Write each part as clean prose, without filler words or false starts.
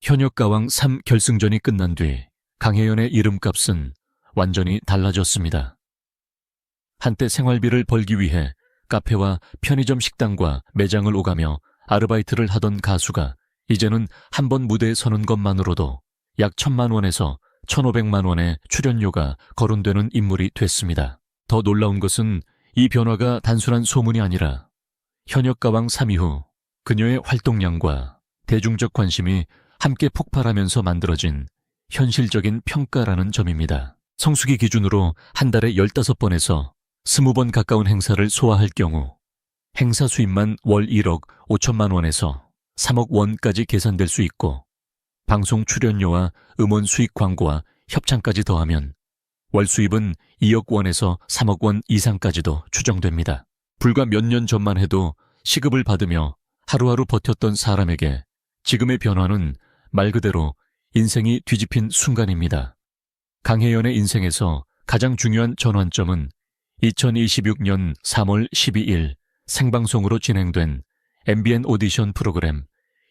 현역가왕 3 결승전이 끝난 뒤 강혜연의 이름값은 완전히 달라졌습니다. 한때 생활비를 벌기 위해 카페와 편의점 식당과 매장을 오가며 아르바이트를 하던 가수가 이제는 한 번 무대에 서는 것만으로도 약 1,000만 원에서 1,500만 원의 출연료가 거론되는 인물이 됐습니다. 더 놀라운 것은 이 변화가 단순한 소문이 아니라 현역가왕 3 이후 그녀의 활동량과 대중적 관심이 함께 폭발하면서 만들어진 현실적인 평가라는 점입니다. 성수기 기준으로 한 달에 15번에서 20번 가까운 행사를 소화할 경우 행사 수입만 월 1억 5천만 원에서 3억 원까지 계산될 수 있고 방송 출연료와 음원 수익 광고와 협찬까지 더하면 월 수입은 2억 원에서 3억 원 이상까지도 추정됩니다. 불과 몇 년 전만 해도 시급을 받으며 하루하루 버텼던 사람에게 지금의 변화는 말 그대로 인생이 뒤집힌 순간입니다. 강혜연의 인생에서 가장 중요한 전환점은 2026년 3월 12일 생방송으로 진행된 MBN 오디션 프로그램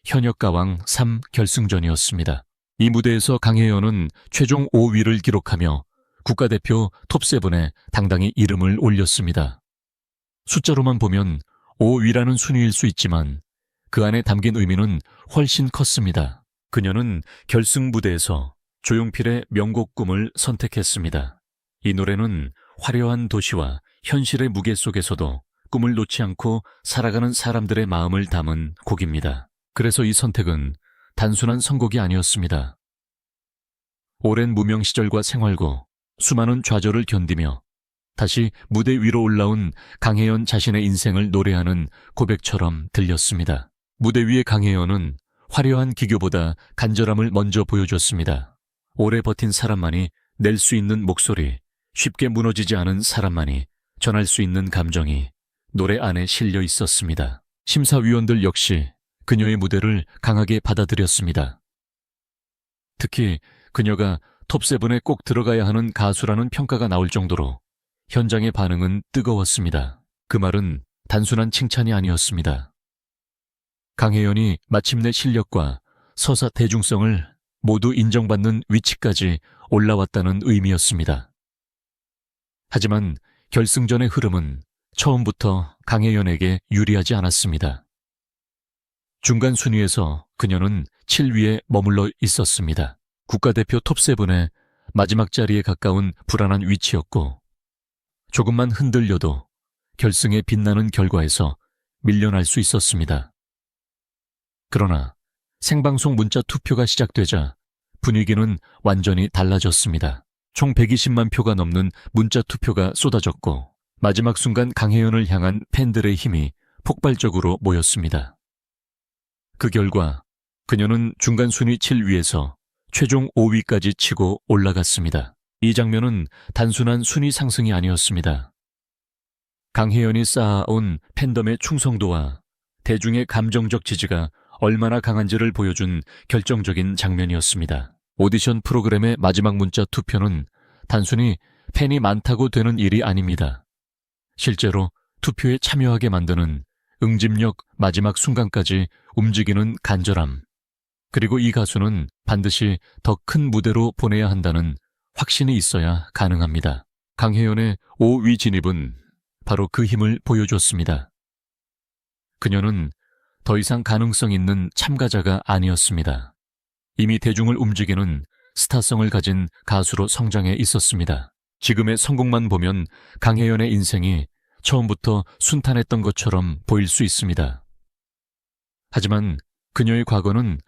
현역가왕 3 결승전이었습니다. 이 무대에서 강혜연은 최종 5위를 기록하며 국가대표 톱7에 당당히 이름을 올렸습니다. 숫자로만 보면 5위라는 순위일 수 있지만 그 안에 담긴 의미는 훨씬 컸습니다. 그녀는 결승 무대에서 조용필의 명곡 꿈을 선택했습니다. 이 노래는 화려한 도시와 현실의 무게 속에서도 꿈을 놓지 않고 살아가는 사람들의 마음을 담은 곡입니다. 그래서 이 선택은 단순한 선곡이 아니었습니다. 오랜 무명 시절과 생활고 수많은 좌절을 견디며 다시 무대 위로 올라온 강혜연 자신의 인생을 노래하는 고백처럼 들렸습니다. 무대 위의 강혜연은 화려한 기교보다 간절함을 먼저 보여줬습니다. 오래 버틴 사람만이 낼 수 있는 목소리, 쉽게 무너지지 않은 사람만이 전할 수 있는 감정이 노래 안에 실려 있었습니다. 심사위원들 역시 그녀의 무대를 강하게 받아들였습니다. 특히 그녀가 톱7에 꼭 들어가야 하는 가수라는 평가가 나올 정도로 현장의 반응은 뜨거웠습니다. 그 말은 단순한 칭찬이 아니었습니다. 강혜연이 마침내 실력과 서사 대중성을 모두 인정받는 위치까지 올라왔다는 의미였습니다. 하지만 결승전의 흐름은 처음부터 강혜연에게 유리하지 않았습니다. 중간 순위에서 그녀는 7위에 머물러 있었습니다. 국가대표 톱7의 마지막 자리에 가까운 불안한 위치였고 조금만 흔들려도 결승에 빛나는 결과에서 밀려날 수 있었습니다. 그러나 생방송 문자 투표가 시작되자 분위기는 완전히 달라졌습니다. 총 120만 표가 넘는 문자 투표가 쏟아졌고 마지막 순간 강혜연을 향한 팬들의 힘이 폭발적으로 모였습니다. 그 결과 그녀는 중간 순위 7위에서 최종 5위까지 치고 올라갔습니다. 이 장면은 단순한 순위 상승이 아니었습니다. 강혜연이 쌓아온 팬덤의 충성도와 대중의 감정적 지지가 얼마나 강한지를 보여준 결정적인 장면이었습니다. 오디션 프로그램의 마지막 문자 투표는 단순히 팬이 많다고 되는 일이 아닙니다. 실제로 투표에 참여하게 만드는 응집력 마지막 순간까지 움직이는 간절함, 그리고 이 가수는 반드시 더 큰 무대로 보내야 한다는 확신이 있어야 가능합니다. 강혜연의 5위 진입은 바로 그 힘을 보여줬습니다. 그녀는 더 이상 가능성 있는 참가자가 아니었습니다. 이미 대중을 움직이는 스타성을 가진 가수로 성장해 있었습니다. 지금의 성공만 보면 강혜연의 인생이 처음부터 순탄했던 것처럼 보일 수 있습니다. 하지만 그녀의 과거는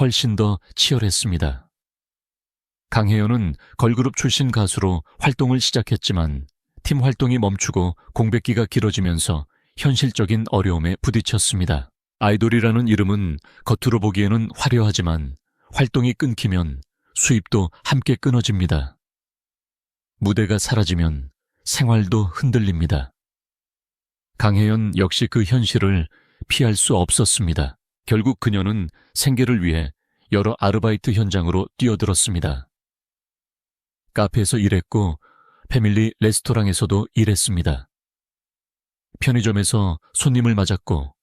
훨씬 더 치열했습니다. 강혜연은 걸그룹 출신 가수로 활동을 시작했지만 팀 활동이 멈추고 공백기가 길어지면서 현실적인 어려움에 부딪혔습니다. 아이돌이라는 이름은 겉으로 보기에는 화려하지만 활동이 끊기면 수입도 함께 끊어집니다. 무대가 사라지면 생활도 흔들립니다. 강혜연 역시 그 현실을 피할 수 없었습니다. 결국 그녀는 생계를 위해 여러 아르바이트 현장으로 뛰어들었습니다. 카페에서 일했고 패밀리 레스토랑에서도 일했습니다. 편의점에서 손님을 맞았고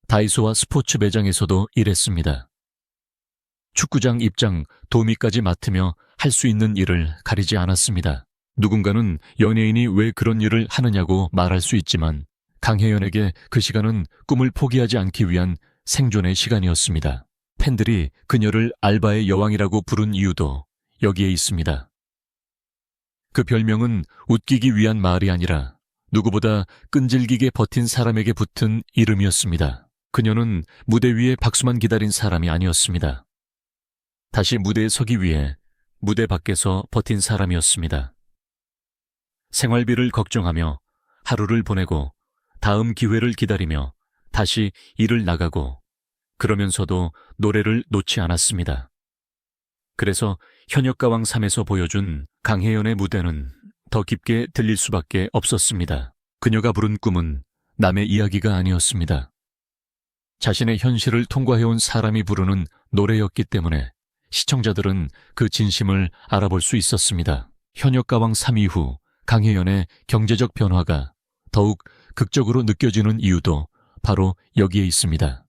다이소와 스포츠 매장에서도 일했습니다. 축구장 입장, 도미까지 맡으며 할 수 있는 일을 가리지 않았습니다. 누군가는 연예인이 왜 그런 일을 하느냐고 말할 수 있지만 강혜연에게 그 시간은 꿈을 포기하지 않기 위한 생존의 시간이었습니다. 팬들이 그녀를 알바의 여왕이라고 부른 이유도 여기에 있습니다. 그 별명은 웃기기 위한 말이 아니라 누구보다 끈질기게 버틴 사람에게 붙은 이름이었습니다. 그녀는 무대 위에 박수만 기다린 사람이 아니었습니다. 다시 무대에 서기 위해 무대 밖에서 버틴 사람이었습니다. 생활비를 걱정하며 하루를 보내고 다음 기회를 기다리며 다시 일을 나가고 그러면서도 노래를 놓지 않았습니다. 그래서 현역가왕 3에서 보여준 강혜연의 무대는 더 깊게 들릴 수밖에 없었습니다. 그녀가 부른 꿈은 남의 이야기가 아니었습니다. 자신의 현실을 통과해온 사람이 부르는 노래였기 때문에 시청자들은 그 진심을 알아볼 수 있었습니다. 현역가왕 3 이후 강혜연의 경제적 변화가 더욱 극적으로 느껴지는 이유도 바로 여기에 있습니다.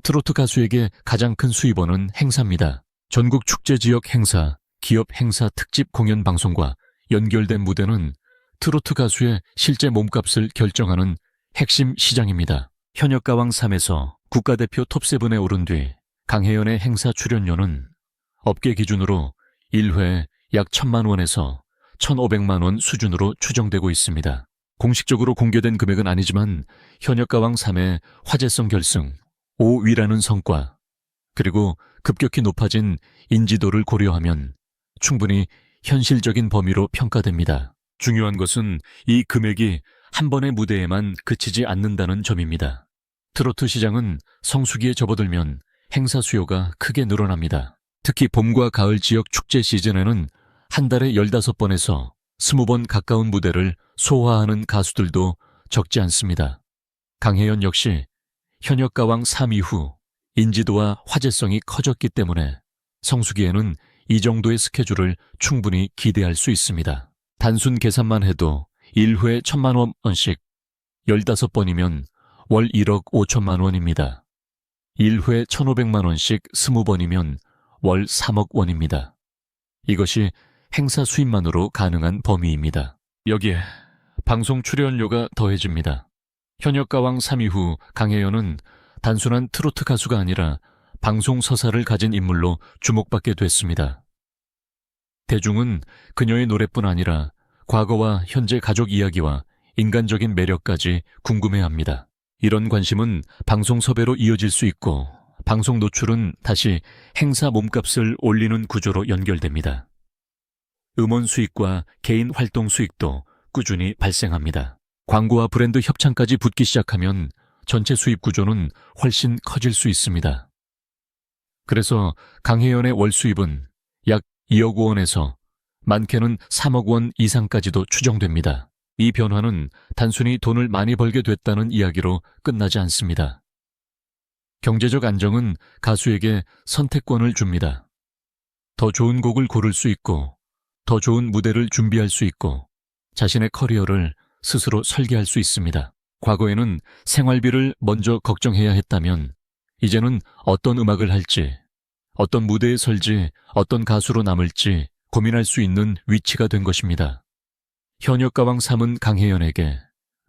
트로트 가수에게 가장 큰 수입원은 행사입니다. 전국 축제 지역 행사, 기업 행사 특집 공연 방송과 연결된 무대는 트로트 가수의 실제 몸값을 결정하는 핵심 시장입니다. 현역가왕 3에서 국가대표 톱7에 오른 뒤 강혜연의 행사 출연료는 업계 기준으로 1회에 약 1,000만 원에서 1,500만 원 수준으로 추정되고 있습니다. 공식적으로 공개된 금액은 아니지만 현역가왕 3의 화제성 결승, 5위라는 성과, 그리고 급격히 높아진 인지도를 고려하면 충분히 현실적인 범위로 평가됩니다. 중요한 것은 이 금액이 한 번의 무대에만 그치지 않는다는 점입니다. 트로트 시장은 성수기에 접어들면 행사 수요가 크게 늘어납니다. 특히 봄과 가을 지역 축제 시즌에는 한 달에 15번에서 20번 가까운 무대를 소화하는 가수들도 적지 않습니다. 강혜연 역시 현역가왕 3 이후 인지도와 화제성이 커졌기 때문에 성수기에는 이 정도의 스케줄을 충분히 기대할 수 있습니다. 단순 계산만 해도 1회 1,000만 원씩 15번이면 월 1억 5천만 원입니다. 1회 1,500만 원씩 20번이면 월 3억 원입니다. 이것이 행사 수입만으로 가능한 범위입니다. 여기에 방송 출연료가 더해집니다. 현역가왕 3 이후 강혜연은 단순한 트로트 가수가 아니라 방송 서사를 가진 인물로 주목받게 됐습니다. 대중은 그녀의 노래뿐 아니라 과거와 현재 가족 이야기와 인간적인 매력까지 궁금해합니다. 이런 관심은 방송 섭외로 이어질 수 있고 방송 노출은 다시 행사 몸값을 올리는 구조로 연결됩니다. 음원 수익과 개인 활동 수익도 꾸준히 발생합니다. 광고와 브랜드 협찬까지 붙기 시작하면 전체 수입 구조는 훨씬 커질 수 있습니다. 그래서 강혜연의 월 수입은 약 2억 원에서 많게는 3억 원 이상까지도 추정됩니다. 이 변화는 단순히 돈을 많이 벌게 됐다는 이야기로 끝나지 않습니다. 경제적 안정은 가수에게 선택권을 줍니다. 더 좋은 곡을 고를 수 있고, 더 좋은 무대를 준비할 수 있고, 자신의 커리어를 스스로 설계할 수 있습니다. 과거에는 생활비를 먼저 걱정해야 했다면, 이제는 어떤 음악을 할지, 어떤 무대에 설지, 어떤 가수로 남을지 고민할 수 있는 위치가 된 것입니다. 현역가왕 3은 강혜연에게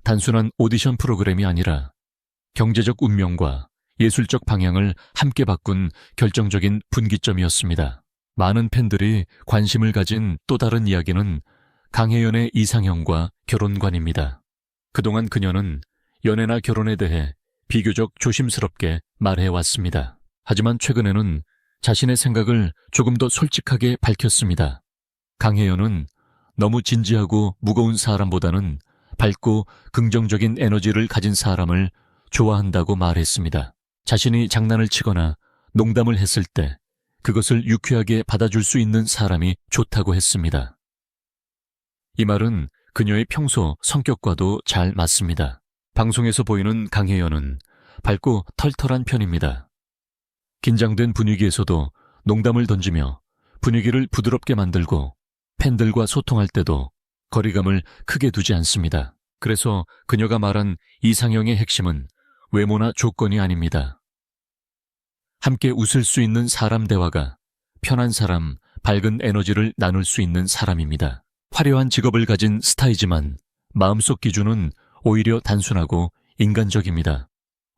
단순한 오디션 프로그램이 아니라 경제적 운명과 예술적 방향을 함께 바꾼 결정적인 분기점이었습니다. 많은 팬들이 관심을 가진 또 다른 이야기는 강혜연의 이상형과 결혼관입니다. 그동안 그녀는 연애나 결혼에 대해 비교적 조심스럽게 말해왔습니다. 하지만 최근에는 자신의 생각을 조금 더 솔직하게 밝혔습니다. 강혜연은 너무 진지하고 무거운 사람보다는 밝고 긍정적인 에너지를 가진 사람을 좋아한다고 말했습니다. 자신이 장난을 치거나 농담을 했을 때 그것을 유쾌하게 받아줄 수 있는 사람이 좋다고 했습니다. 이 말은 그녀의 평소 성격과도 잘 맞습니다. 방송에서 보이는 강혜연은 밝고 털털한 편입니다. 긴장된 분위기에서도 농담을 던지며 분위기를 부드럽게 만들고 팬들과 소통할 때도 거리감을 크게 두지 않습니다. 그래서 그녀가 말한 이상형의 핵심은 외모나 조건이 아닙니다. 함께 웃을 수 있는 사람 대화가 편한 사람, 밝은 에너지를 나눌 수 있는 사람입니다. 화려한 직업을 가진 스타이지만 마음속 기준은 오히려 단순하고 인간적입니다.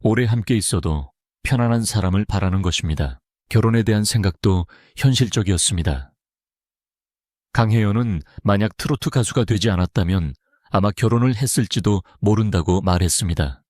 오래 함께 있어도 편안한 사람을 바라는 것입니다. 결혼에 대한 생각도 현실적이었습니다. 강혜연은 만약 트로트 가수가 되지 않았다면 아마 결혼을 했을지도 모른다고 말했습니다.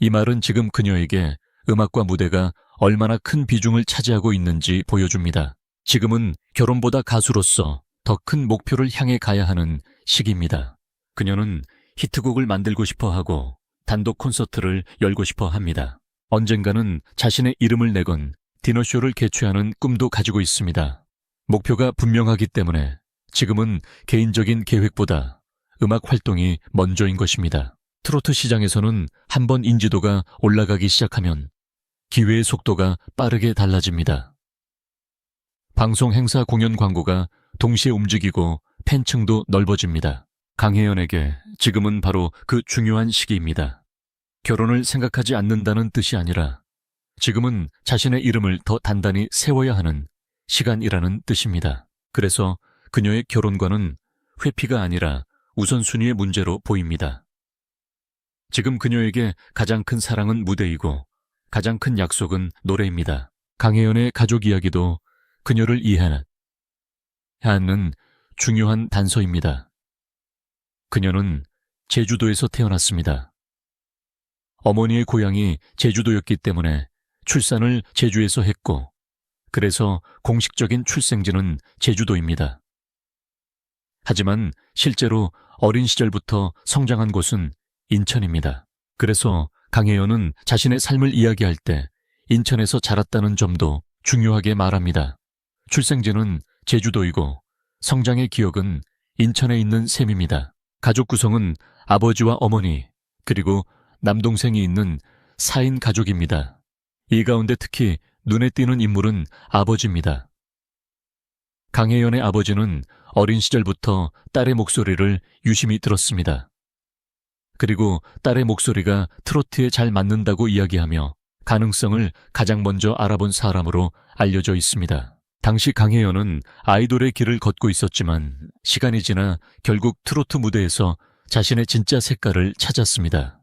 이 말은 지금 그녀에게 음악과 무대가 얼마나 큰 비중을 차지하고 있는지 보여줍니다. 지금은 결혼보다 가수로서 더 큰 목표를 향해 가야 하는 시기입니다. 그녀는 히트곡을 만들고 싶어 하고 단독 콘서트를 열고 싶어 합니다. 언젠가는 자신의 이름을 내건 디너쇼를 개최하는 꿈도 가지고 있습니다. 목표가 분명하기 때문에 지금은 개인적인 계획보다 음악 활동이 먼저인 것입니다. 트로트 시장에서는 한번 인지도가 올라가기 시작하면 기회의 속도가 빠르게 달라집니다. 방송 행사 공연 광고가 동시에 움직이고 팬층도 넓어집니다. 강혜연에게 지금은 바로 그 중요한 시기입니다. 결혼을 생각하지 않는다는 뜻이 아니라 지금은 자신의 이름을 더 단단히 세워야 하는 시간이라는 뜻입니다. 그래서 그녀의 결혼과는 회피가 아니라 우선순위의 문제로 보입니다. 지금 그녀에게 가장 큰 사랑은 무대이고 가장 큰 약속은 노래입니다. 강혜연의 가족 이야기도 그녀를 이해하는 중요한 단서입니다. 그녀는 제주도에서 태어났습니다. 어머니의 고향이 제주도였기 때문에 출산을 제주에서 했고, 그래서 공식적인 출생지는 제주도입니다. 하지만 실제로 어린 시절부터 성장한 곳은 인천입니다. 그래서 강혜연은 자신의 삶을 이야기할 때 인천에서 자랐다는 점도 중요하게 말합니다. 출생지는 제주도이고 성장의 기억은 인천에 있는 셈입니다. 가족 구성은 아버지와 어머니, 그리고 남동생이 있는 4인 가족입니다. 이 가운데 특히 눈에 띄는 인물은 아버지입니다. 강혜연의 아버지는 어린 시절부터 딸의 목소리를 유심히 들었습니다. 그리고 딸의 목소리가 트로트에 잘 맞는다고 이야기하며 가능성을 가장 먼저 알아본 사람으로 알려져 있습니다. 당시 강혜연은 아이돌의 길을 걷고 있었지만 시간이 지나 결국 트로트 무대에서 자신의 진짜 색깔을 찾았습니다.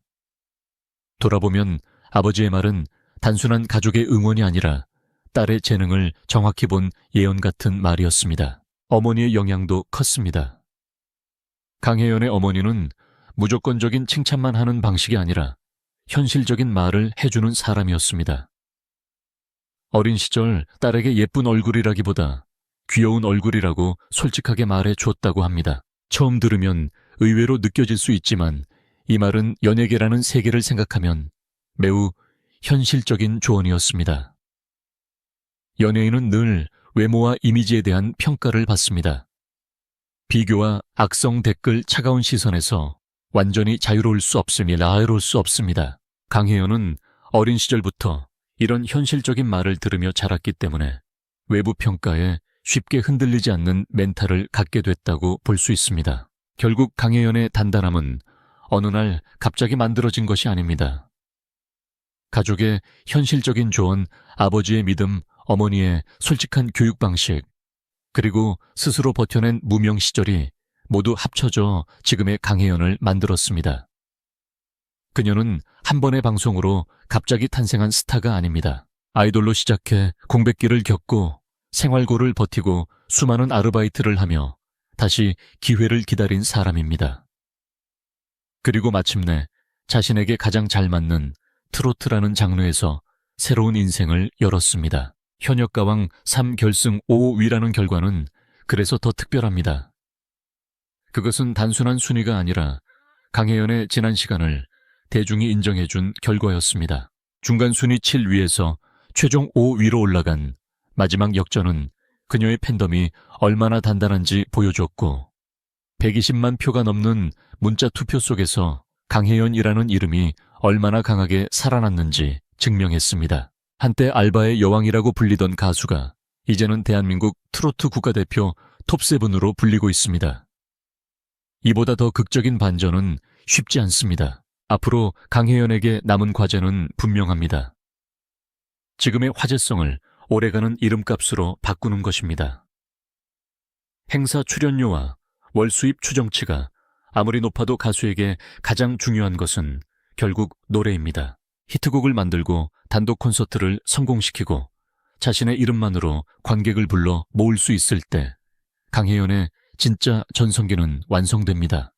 돌아보면 아버지의 말은 단순한 가족의 응원이 아니라 딸의 재능을 정확히 본 예언 같은 말이었습니다. 어머니의 영향도 컸습니다. 강혜연의 어머니는 무조건적인 칭찬만 하는 방식이 아니라 현실적인 말을 해주는 사람이었습니다. 어린 시절 딸에게 예쁜 얼굴이라기보다 귀여운 얼굴이라고 솔직하게 말해 줬다고 합니다. 처음 들으면 의외로 느껴질 수 있지만 이 말은 연예계라는 세계를 생각하면 매우 현실적인 조언이었습니다. 연예인은 늘 외모와 이미지에 대한 평가를 받습니다. 비교와 악성 댓글 차가운 시선에서 완전히 자유로울 수 없습니다. 강혜연은 어린 시절부터 이런 현실적인 말을 들으며 자랐기 때문에 외부 평가에 쉽게 흔들리지 않는 멘탈을 갖게 됐다고 볼 수 있습니다. 결국 강혜연의 단단함은 어느 날 갑자기 만들어진 것이 아닙니다. 가족의 현실적인 조언, 아버지의 믿음, 어머니의 솔직한 교육 방식, 그리고 스스로 버텨낸 무명 시절이 모두 합쳐져 지금의 강혜연을 만들었습니다. 그녀는 한 번의 방송으로 갑자기 탄생한 스타가 아닙니다. 아이돌로 시작해 공백기를 겪고 생활고를 버티고 수많은 아르바이트를 하며 다시 기회를 기다린 사람입니다. 그리고 마침내 자신에게 가장 잘 맞는 트로트라는 장르에서 새로운 인생을 열었습니다. 현역가왕 3결승 5위라는 결과는 그래서 더 특별합니다. 그것은 단순한 순위가 아니라 강혜연의 지난 시간을 대중이 인정해준 결과였습니다. 중간 순위 7위에서 최종 5위로 올라간 마지막 역전은 그녀의 팬덤이 얼마나 단단한지 보여줬고 120만 표가 넘는 문자 투표 속에서 강혜연이라는 이름이 얼마나 강하게 살아났는지 증명했습니다. 한때 알바의 여왕이라고 불리던 가수가 이제는 대한민국 트로트 국가대표 톱7으로 불리고 있습니다. 이보다 더 극적인 반전은 쉽지 않습니다. 앞으로 강혜연에게 남은 과제는 분명합니다. 지금의 화제성을 오래가는 이름값으로 바꾸는 것입니다. 행사 출연료와 월 수입 추정치가 아무리 높아도 가수에게 가장 중요한 것은 결국 노래입니다. 히트곡을 만들고 단독 콘서트를 성공시키고 자신의 이름만으로 관객을 불러 모을 수 있을 때 강혜연의 진짜 전성기는 완성됩니다.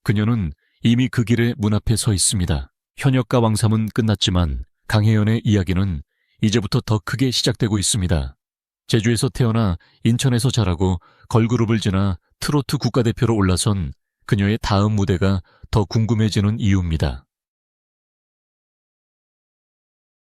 그녀는 이미 그 길의 문 앞에 서 있습니다. 현역과 왕삼은 끝났지만 강혜연의 이야기는 이제부터 더 크게 시작되고 있습니다. 제주에서 태어나 인천에서 자라고 걸그룹을 지나 트로트 국가대표로 올라선 그녀의 다음 무대가 더 궁금해지는 이유입니다.